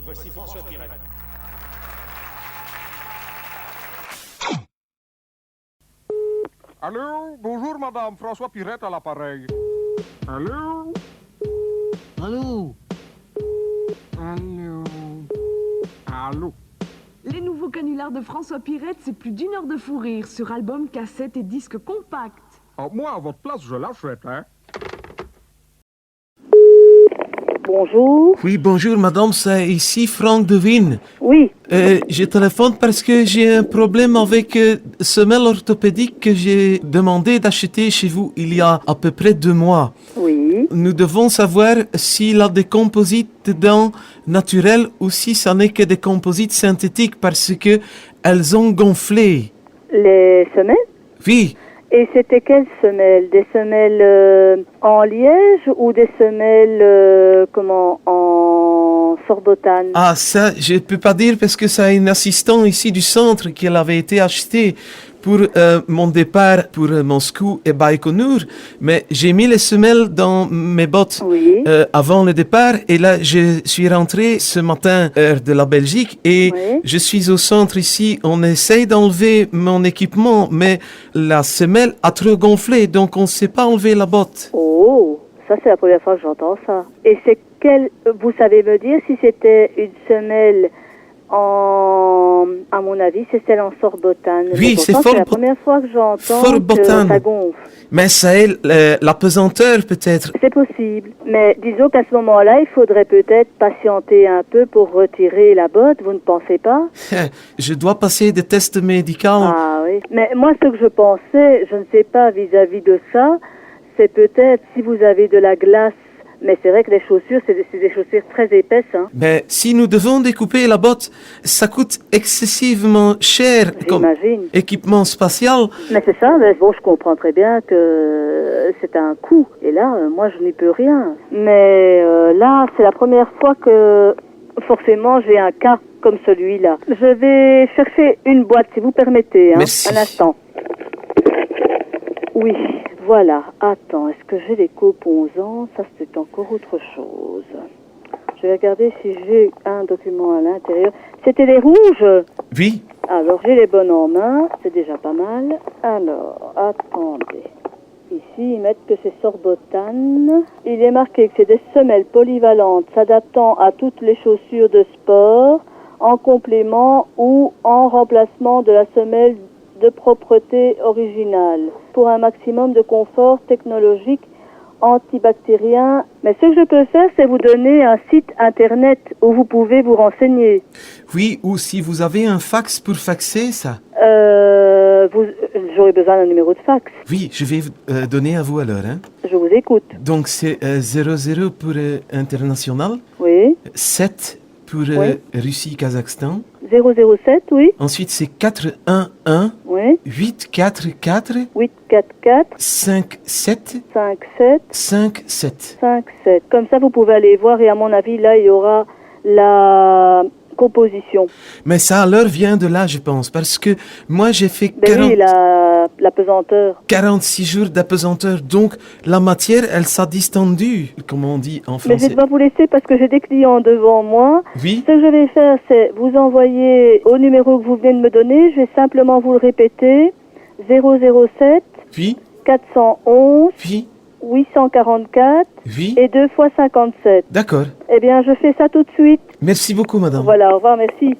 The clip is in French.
Voici François Pirette. Allô, bonjour madame, François Pirette à l'appareil. Allô? Allô? Allô? Allô? Les nouveaux canulars de François Pirette, c'est plus d'1 heure de fou rire sur album, cassette et disque compact. Ah, moi, à votre place, je l'achète, hein? Bonjour. Oui, bonjour madame, c'est ici Franck Devine. Oui. Je téléphone parce que j'ai un problème avec semelle orthopédique que j'ai demandé d'acheter chez vous il y a à peu près 2 mois. Oui. Nous devons savoir s'il a des composites dedans naturels ou si ça n'est que des composites synthétiques parce que elles ont gonflé. Les semelles? Oui, Et c'était quelles semelles? Des semelles en liège ou des semelles en sorbotane? ah ça je peux pas dire parce que c'est un assistant ici du centre qui avait été acheté pour mon départ pour Moscou et Baïkonour, mais j'ai mis les semelles dans mes bottes Oui. avant le départ et là je suis rentré ce matin heure de la Belgique et Oui. je suis au centre ici. On essaye d'enlever mon équipement, mais la semelle a trop gonflé, donc on ne sait pas enlever la botte. Oh, ça c'est la première fois que j'entends ça. Et c'est quelle... Vous savez me dire si c'était une semelle à mon avis, c'est celle en sorbotane. Oui, c'est c'est la première fois que j'entends que Sorbotane. ça gonfle. Mais ça est la pesanteur peut-être. C'est possible. Mais disons qu'à ce moment-là, il faudrait peut-être patienter un peu pour retirer la botte, vous ne pensez pas? Je dois passer des tests médicaux. Ah oui. Mais moi, ce que je pensais, je ne sais pas vis-à-vis de ça, c'est peut-être si vous avez de la glace. Mais c'est vrai que les chaussures, c'est des chaussures très épaisses. Hein. Mais si nous devons découper la botte, ça coûte excessivement cher comme J'imagine. équipement spatial. Mais c'est ça, mais bon, je comprends très bien que c'est un coût. Et là, moi, je n'y peux rien. Mais là, c'est la première fois que forcément j'ai un cas comme celui-là. Je vais chercher une boîte, si vous permettez. Hein, Merci. Un instant. Oui, voilà. Attends, est-ce que j'ai les composants? Ça, c'est encore autre chose. Je vais regarder si j'ai un document à l'intérieur. C'était les rouges? Oui, Alors, j'ai les bonnes en main, c'est déjà pas mal. Alors, attendez. Ici, ils mettent que c'est sorbotane. Il est marqué que c'est des semelles polyvalentes s'adaptant à toutes les chaussures de sport, en complément ou en remplacement de la semelle de propreté originale, pour un maximum de confort technologique antibactérien. Mais ce que je peux faire, c'est vous donner un site internet où vous pouvez vous renseigner. oui, ou si vous avez un fax pour faxer ça. J'aurais besoin d'un numéro de fax. Oui, je vais vous donner à vous alors. Hein. Je vous écoute. Donc c'est 00 pour international, Oui. 7 pour Oui. Russie-Kazakhstan. 007, oui. Ensuite c'est 411 Oui. 844 844 57 57 57. 57. Comme ça, vous pouvez aller voir et à mon avis, là, il y aura la composition. Mais ça alors vient de là, je pense, parce que moi j'ai fait Ben oui, la pesanteur. 46 jours d'apesanteur, donc la matière, elle s'est distendue, comme on dit en Mais je français. vais devoir vous laisser parce que j'ai des clients devant moi. Oui, Ce que je vais faire, c'est vous envoyer au numéro que vous venez de me donner. Je vais simplement vous le répéter. 007 oui, 411 oui, 844 oui, et 2 fois 57. d'accord. Eh bien, je fais ça tout de suite. Merci beaucoup, madame. Voilà, au revoir, merci.